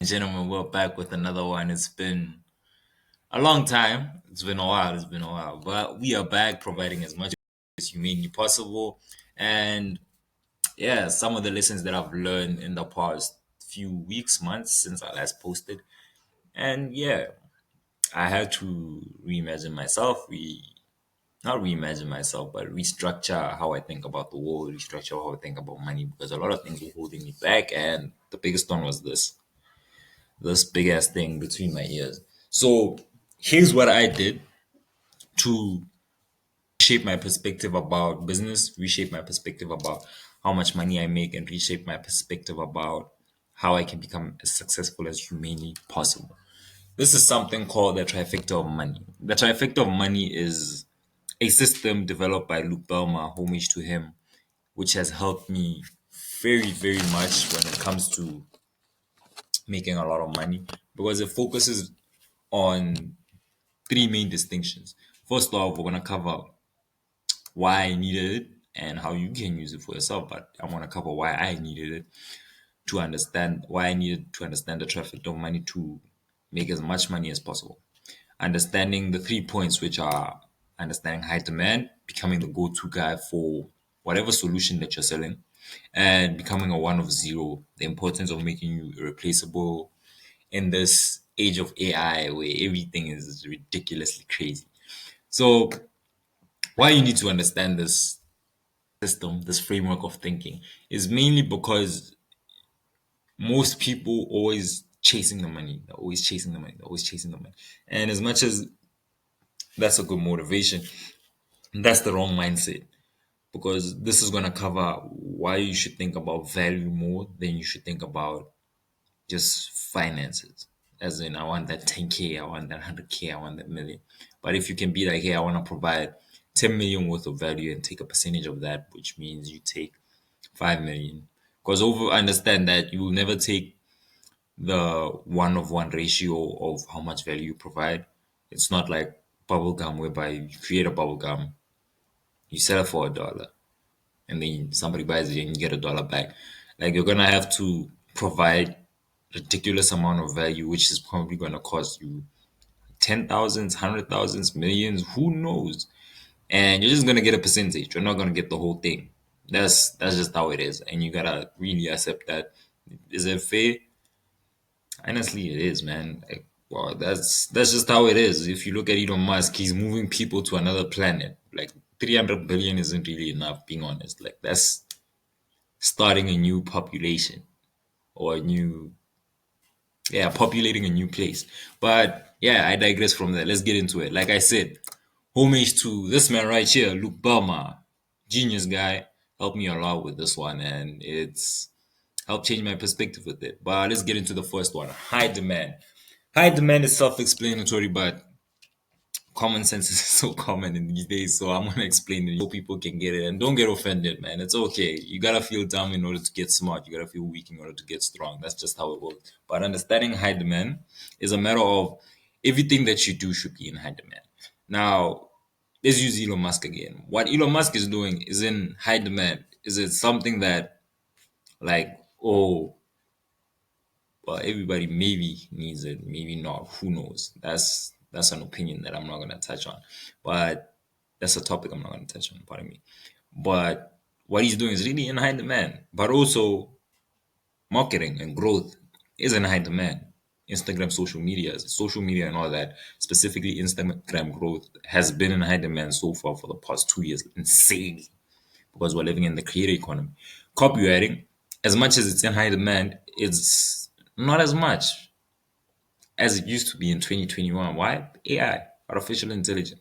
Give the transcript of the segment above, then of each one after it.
Gentlemen, we're back with another one. It's been a long time. It's been a while. It's been a while. But we are back providing as much as humanly possible. And yeah, some of the lessons that I've learned in the past few weeks, months since I last posted. And yeah, I had to reimagine myself. Not reimagine myself, but restructure how I think about the world, restructure how I think about money because a lot of things were holding me back. And the biggest one was this big ass thing between my ears. So here's what I did to shape my perspective about business, reshape my perspective about how much money I make, and reshape my perspective about how I can become as successful as humanly possible. This is something called the trifecta of money. The trifecta of money is a system developed by Luke Belmar, homage to him, which has helped me very, very much when it comes to making a lot of money because it focuses on three main distinctions. First off, we're gonna cover why I needed it and how you can use it for yourself. But I want to cover why I needed it to understand why I needed to understand the traffic of money to make as much money as possible. Understanding the 3 points, which are understanding high demand, becoming the go-to guy for whatever solution that you're selling, and becoming a one of zero. The importance of making you irreplaceable in this age of AI where everything is ridiculously crazy. So why you need to understand this system, this framework of thinking, is mainly because most people always chasing the money. They're always chasing the money. They're always chasing the money. And as much as that's a good motivation, that's the wrong mindset. Because this is gonna cover why you should think about value more than you should think about just finances. As in, I want that 10K, I want that 100K, I want that million. But if you can be like, hey, I want to provide 10 million worth of value and take a percentage of that, which means you take 5 million. Because over understand that you will never take the one of one ratio of how much value you provide. It's not like bubble gum whereby you create a bubble gum, you sell it for $1, and then somebody buys it and you get $1 back. Like you're gonna have to provide ridiculous amount of value, which is probably gonna cost you 10,000s, 100,000s, millions, who knows? And you're just gonna get a percentage. You're not gonna get the whole thing. That's just how it is, and you gotta really accept that. Is it fair? Honestly, it is, man. Like, well, that's just how it is. If you look at Elon Musk, he's moving people to another planet. Like 300 billion isn't really enough, being honest. Like that's starting a new population or a new, yeah, populating a new place. But yeah, I digress from that. Let's get into it. Like I said, homage to this man right here, Luke Belma, genius guy, helped me a lot with this one, and it's helped change my perspective with it. But let's get into the first one: high demand. High demand is self-explanatory, but common sense is so common in these days. So I'm gonna explain it so people can get it, and don't get offended, man. It's okay. You gotta feel dumb in order to get smart. You gotta feel weak in order to get strong. That's just how it works. But understanding high demand is a matter of everything that you do should be in high demand. Now, let's use Elon Musk again. What Elon Musk is doing is in high demand. Is it something that like, oh, well, everybody maybe needs it, maybe not. Who knows? That's an opinion that I'm not gonna touch on, but that's a topic I'm not gonna touch on. Pardon me. But what he's doing is really in high demand. But also marketing and growth is in high demand. Instagram, social media, and all that. Specifically, Instagram growth has been in high demand so far for the past 2 years. Insane because we're living in the creator economy. Copywriting, as much as it's in high demand, it's not as much as it used to be in 2021. Why? AI, artificial intelligence.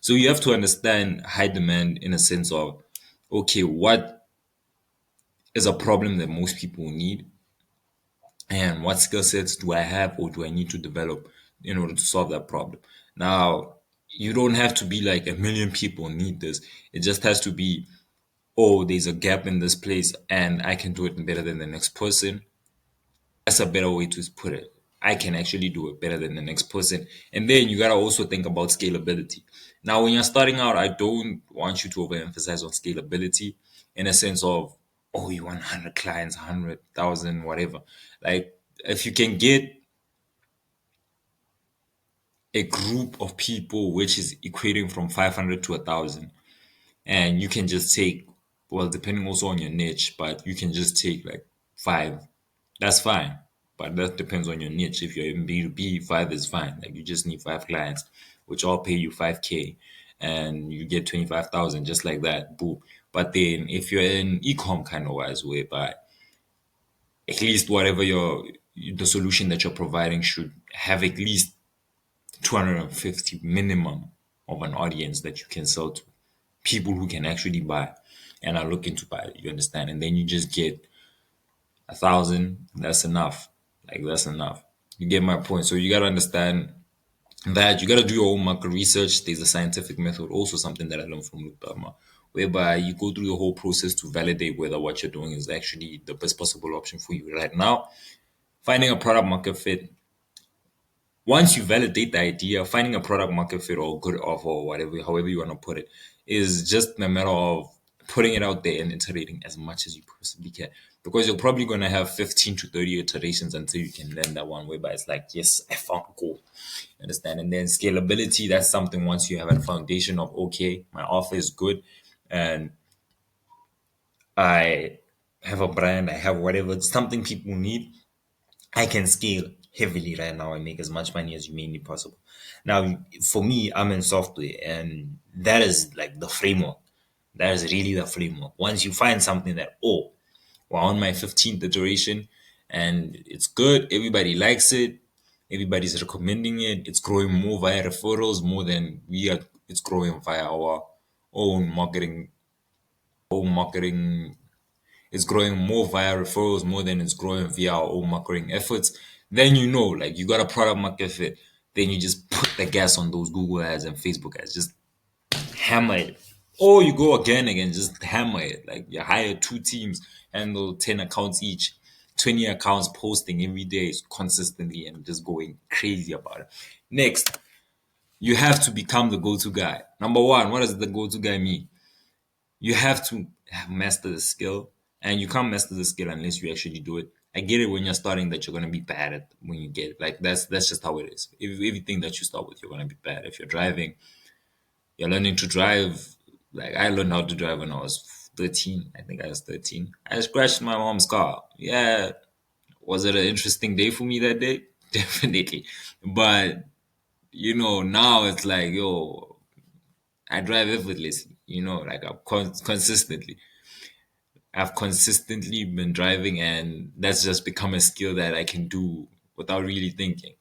So you have to understand high demand in a sense of, okay, what is a problem that most people need, and what skill sets do I have or do I need to develop in order to solve that problem? Now, you don't have to be like a million people need this. It just has to be, oh, there's a gap in this place and I can do it better than the next person. That's a better way to put it. I can actually do it better than the next person. And then you gotta also think about scalability. Now, when you're starting out, I don't want you to overemphasize on scalability in a sense of, oh, you want 100 clients, 100,000, whatever. Like, if you can get a group of people which is equating from 500 to 1,000, and you can just take, well, depending also on your niche, but you can just take like five, that's fine. But that depends on your niche. If you're in B2B, five is fine. Like you just need five clients, which all pay you 5K, and you get 25,000 just like that. Boom. But then if you're in ecom kind of wise, whereby at least whatever the solution that you're providing should have at least 250 minimum of an audience that you can sell to, people who can actually buy and are looking to buy, you understand? And then you just get 1,000, that's enough. Like that's enough. You get my point. So you gotta understand that you gotta do your own market research. There's a scientific method, also something that I learned from Luke Dharma, whereby you go through the whole process to validate whether what you're doing is actually the best possible option for you right now. Finding a product market fit. Once you validate the idea, finding a product market fit or good offer or whatever, however you want to put it, is just a matter of putting it out there and iterating as much as you possibly can. Because you're probably going to have 15 to 30 iterations until you can land that one whereby it's like, yes, I found gold. Understand? And then scalability, that's something once you have a foundation of, okay, my offer is good and I have a brand, I have whatever, something people need, I can scale heavily right now and make as much money as humanly possible. Now, for me, I'm in software, and that is like the framework. That is really the framework. Once you find something that, oh, we're on my 15th iteration and it's good, everybody likes it, everybody's recommending it, it's growing more via referrals more than it's growing via our own marketing, it's growing more via referrals more than it's growing via our own marketing efforts, then you know, like you got a product market fit. Then you just put the gas on those Google ads and Facebook ads, just hammer it. Or you go again, just hammer it. Like you hire two teams, handle 10 accounts each, 20 accounts posting every day consistently and just going crazy about it. Next, you have to become the go-to guy. Number one, what does the go-to guy mean? You have to master the skill, and you can't master the skill unless you actually do it. I get it when you're starting that you're gonna be bad at when you get it. Like that's just how it is. If everything that you start with, you're gonna be bad. If you're driving, you're learning to drive. Like I learned how to drive when I was 13. I think I was 13. I scratched my mom's car. Yeah, was it an interesting day for me that day? Definitely. But now it's like, yo, I drive effortlessly. Like I'm consistently. I've consistently been driving, and that's just become a skill that I can do without really thinking.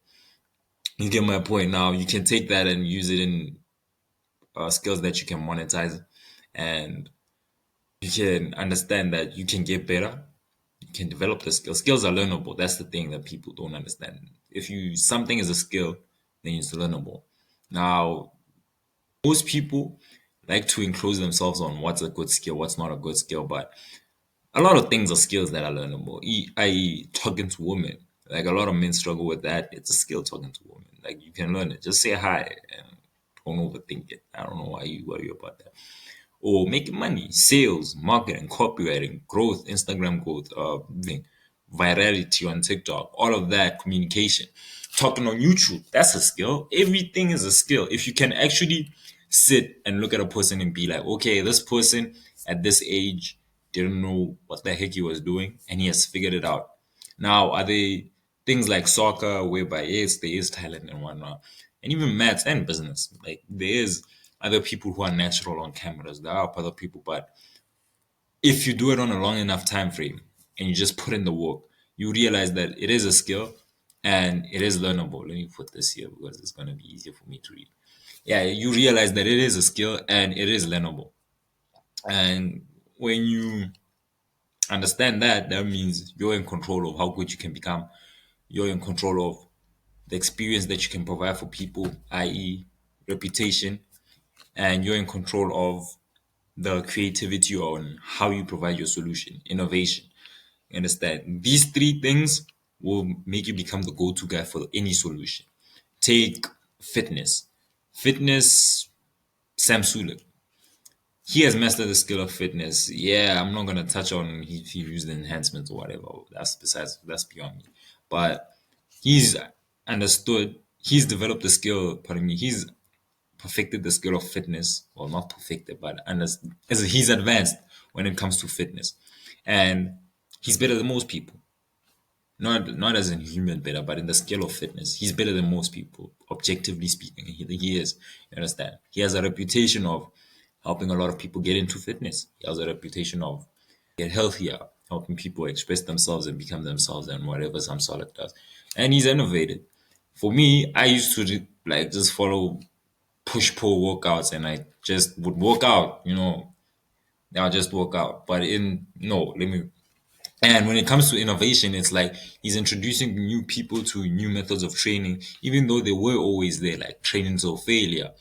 You get my point. Now you can take that and use it in skills that you can monetize, and you can understand that you can get better. You can develop the skill. Skills are learnable. That's the thing that people don't understand. If you something is a skill, then it's learnable. Now, most people like to enclose themselves on what's a good skill, what's not a good skill, but a lot of things are skills that are learnable, i.e., talking to women. Like a lot of men struggle with that. It's a skill talking to women. Like you can learn it. Just say hi and don't overthink it. I don't know why you worry about that. Or making money, sales, marketing, copywriting, growth, Instagram growth, virality on TikTok, all of that, communication, talking on YouTube. That's a skill. Everything is a skill. If you can actually sit and look at a person and be like, okay, this person at this age didn't know what the heck he was doing and he has figured it out. Now, are they things like soccer, whereby yes, there is talent and whatnot, and even maths and business? Like there is other people who are natural on cameras. There are other people, but if you do it on a long enough time frame and you just put in the work, you realize that it is a skill and it is learnable. Let me put this here because it's gonna be easier for me to read. Yeah, you realize that it is a skill and it is learnable. And when you understand that, that means you're in control of how good you can become. You're in control of the experience that you can provide for people, i.e., reputation, and you're in control of the creativity on how you provide your solution, innovation. You understand? These three things will make you become the go-to guy for any solution. Take fitness. Fitness, Sam Sulek. He has mastered the skill of fitness. Yeah, I'm not gonna touch on if he used enhancements or whatever. That's beyond me. but he's understood, he's developed the skill, pardon me, he's perfected the skill of fitness, well, not perfected, but as he's advanced when it comes to fitness. And he's better than most people. Not as a human better, but in the scale of fitness, he's better than most people, objectively speaking. He is. You understand? He has a reputation of helping a lot of people get into fitness. He has a reputation of get healthier, helping people express themselves and become themselves and whatever some solid does. And he's innovated. For me, I used to like just follow push pull workouts and I just would work out, I'll just work out. But in no, let me and when it comes to innovation, it's like he's introducing new people to new methods of training, even though they were always there, like training till failure,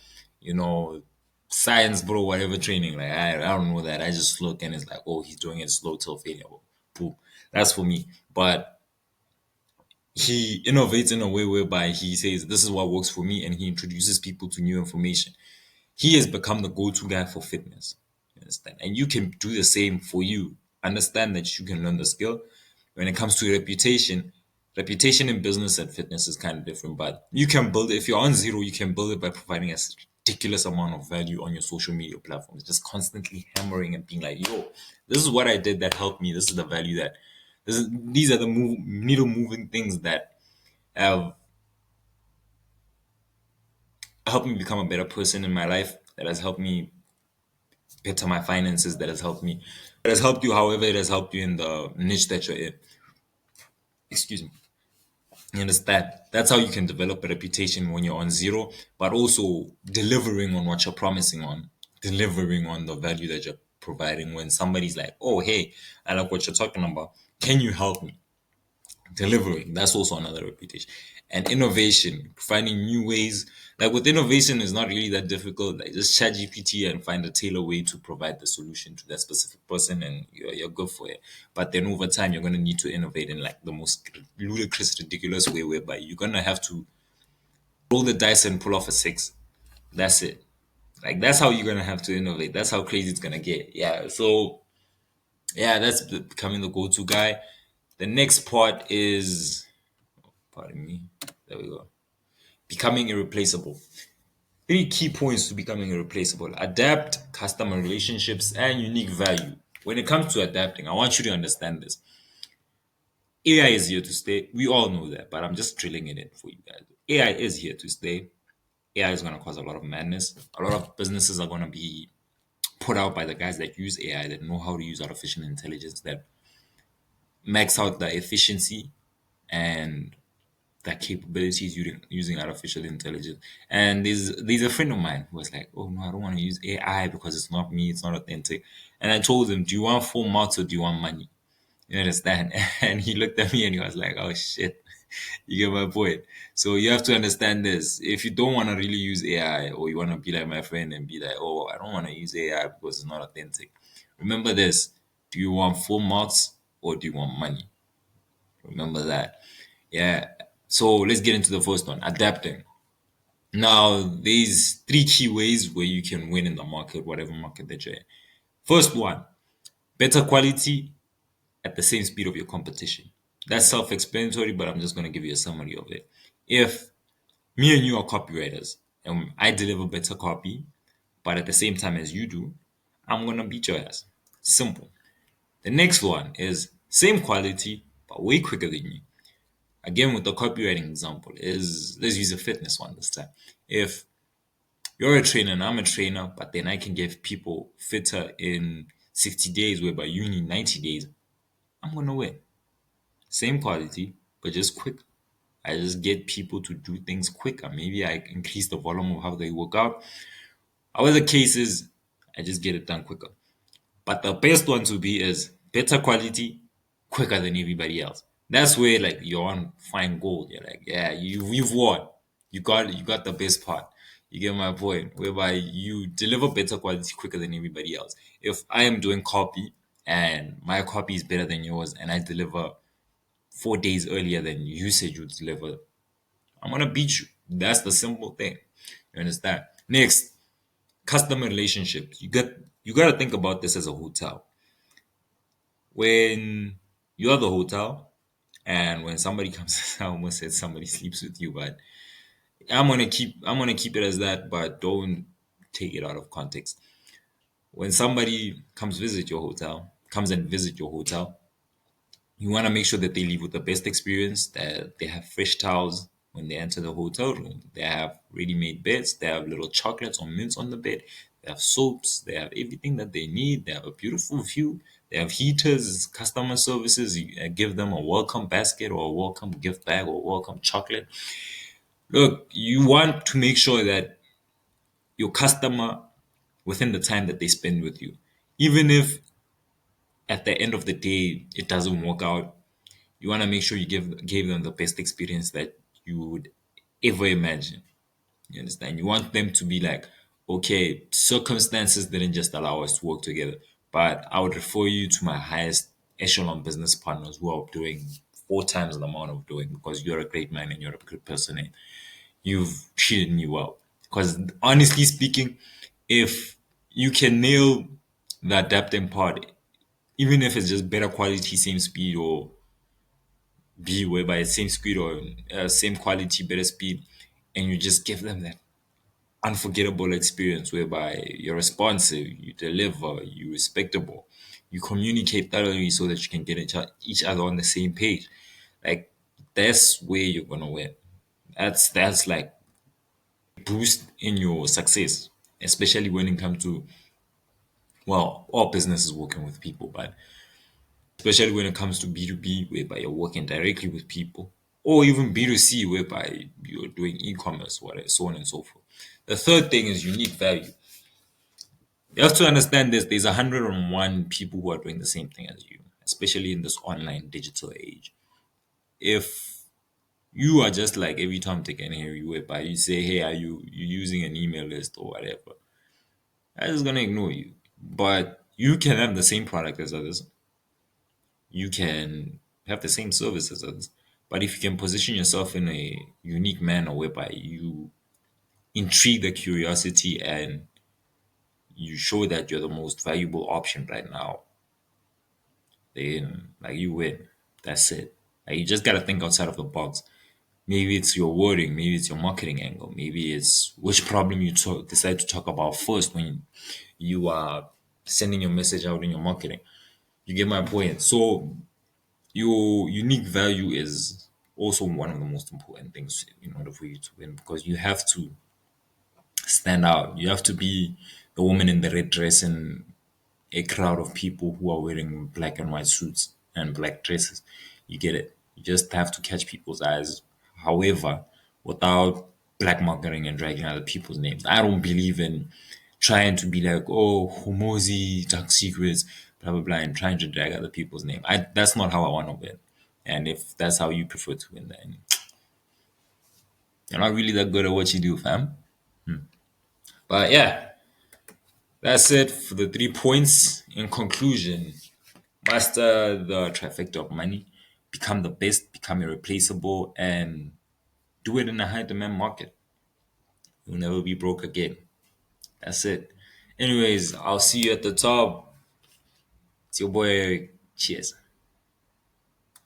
you know, science, bro, whatever training. Like, I don't know that. I just look and it's like, oh, he's doing it slow till failure. Boom. That's for me. But he innovates in a way whereby he says, this is what works for me, and he introduces people to new information. He has become the go-to guy for fitness. You understand? And you can do the same for you. Understand that you can learn the skill. When it comes to reputation in business and fitness is kind of different, but you can build it. If you're on zero, you can build it by providing a ridiculous amount of value on your social media platforms, just constantly hammering and being like, yo, this is what I did that helped me. This is the value that these are the needle moving things that have helped me become a better person in my life, that has helped me better my finances, that has helped me, that has helped you however it has helped you in the niche that you're in. Excuse me. You understand? That's how you can develop a reputation when you're on zero, but also delivering on what you're promising on, delivering on the value that you're providing when somebody's like, oh, hey, I like what you're talking about. Can you help me? Delivering, that's also another reputation. And innovation, finding new ways. Like with innovation, is not really that difficult. Like just chat GPT and find a tailor way to provide the solution to that specific person, and you're good for it. But then over time, you're gonna need to innovate in like the most ludicrous, ridiculous way, whereby you're gonna have to roll the dice and pull off a six. That's it. Like that's how you're gonna have to innovate. That's how crazy it's gonna get. Yeah. So yeah, that's becoming the go-to guy. The next part is, pardon me. There we go. Becoming irreplaceable. Three key points to becoming irreplaceable: adapt, customer relationships, and unique value. When it comes to adapting, I want you to understand this. AI is here to stay. We all know that, but I'm just drilling it in for you guys. AI is here to stay. AI is going to cause a lot of madness. A lot of businesses are going to be put out by the guys that use AI, that know how to use artificial intelligence, that max out the efficiency and the capabilities using artificial intelligence. And there's a friend of mine who was like, "Oh no, I don't want to use AI because it's not me, it's not authentic." And I told him, "Do you want full marks or do you want money?" You understand? And he looked at me and he was like, "Oh shit." You get my point. So you have to understand this. If you don't want to really use AI, or you want to be like my friend and be like, "Oh, I don't want to use AI because it's not authentic," remember this: do you want full marks or do you want money? Remember that. Yeah. So let's get into the first one: adapting. Now, there's three key ways where you can win in the market, whatever market that you're in. First one: better quality at the same speed of your competition. That's self-explanatory, but I'm just going to give you a summary of it. If me and you are copywriters and I deliver better copy, but at the same time as you do, I'm going to beat your ass. Simple. The next one is same quality, but way quicker than you. Again, with the copywriting example, is let's use a fitness one this time. If you're a trainer and I'm a trainer, but then I can get people fitter in 60 days, whereby you need 90 days, I'm going to win. Same quality, but just quick. I just get people to do things quicker. Maybe I increase the volume of how they work out. However, the case is, I just get it done quicker. But the best one to be is better quality, quicker than everybody else. That's where like you're on fine gold. You're like, yeah, you've won. You got the best part. You get my point. Whereby you deliver better quality quicker than everybody else. If I am doing copy and my copy is better than yours, and I deliver 4 days earlier than you said you deliver, I'm gonna beat you. That's the simple thing. You understand? Next, customer relationships. You gotta think about this as a hotel. When you're the hotel And when somebody comes, I almost said somebody sleeps with you, but I'm gonna keep it as that, but don't take it out of context. When somebody comes and visit your hotel, you want to make sure that they leave with the best experience, that they have fresh towels when they enter the hotel room. They have ready-made beds. They have little chocolates or mints on the bed. They have soaps. They have everything that they need. They have a beautiful view. They have heaters, customer services. You give them a welcome basket or a welcome gift bag or welcome chocolate. Look, you want to make sure that your customer, within the time that they spend with you, even if at the end of the day it doesn't work out, you want to make sure you gave them the best experience that you would ever imagine. You understand? You want them to be like, okay, circumstances didn't just allow us to work together, but I would refer you to my highest echelon business partners who are doing four times the amount of doing, because you're a great man and you're a good person and you've treated me well. Because honestly speaking, if you can nail the adapting part, even if it's just better quality, same speed, or B, whereby it's same speed or same quality, better speed, and you just give them that unforgettable experience whereby you're responsive, you deliver, you're respectable, you communicate thoroughly so that you can get each other on the same page. Like that's where you're gonna win. That's like boost in your success, especially when it comes to, well, all businesses working with people, but especially when it comes to B2B, whereby you're working directly with people, or even B2C, whereby you're doing e-commerce, whatever, so on and so forth. The third thing is unique value. You have to understand this: there's 101 people who are doing the same thing as you, especially in this online digital age. If you are just like every time taking here, whereby you say, "Hey, are you using an email list or whatever?" I'm just gonna ignore you. But you can have the same product as others, you can have the same services as, but if you can position yourself in a unique manner whereby you intrigue the curiosity and you show that you're the most valuable option right now, then like you win. That's it. Like you just gotta think outside of the box. Maybe it's your wording, maybe it's your marketing angle, maybe it's which problem you decide to talk about first when you are sending your message out in your marketing. You get my point. So your unique value is also one of the most important things in order for you to win, because you have to stand out. You have to be the woman in the red dress in a crowd of people who are wearing black and white suits and black dresses. You get it. You just have to catch people's eyes. However, without black marketing and dragging other people's names. I don't believe in trying to be like, oh, Homozi, Dark Secrets, blah blah blah, and trying to drag other people's name. That's not how I want to win. And if that's how you prefer to win, then you're not really that good at what you do, fam. But yeah, that's it for the 3 points. In conclusion, master the trifecta of money, become the best, become irreplaceable, and do it in a high demand market. You'll never be broke again. That's it. Anyways, I'll see you at the top. It's your boy. Cheers.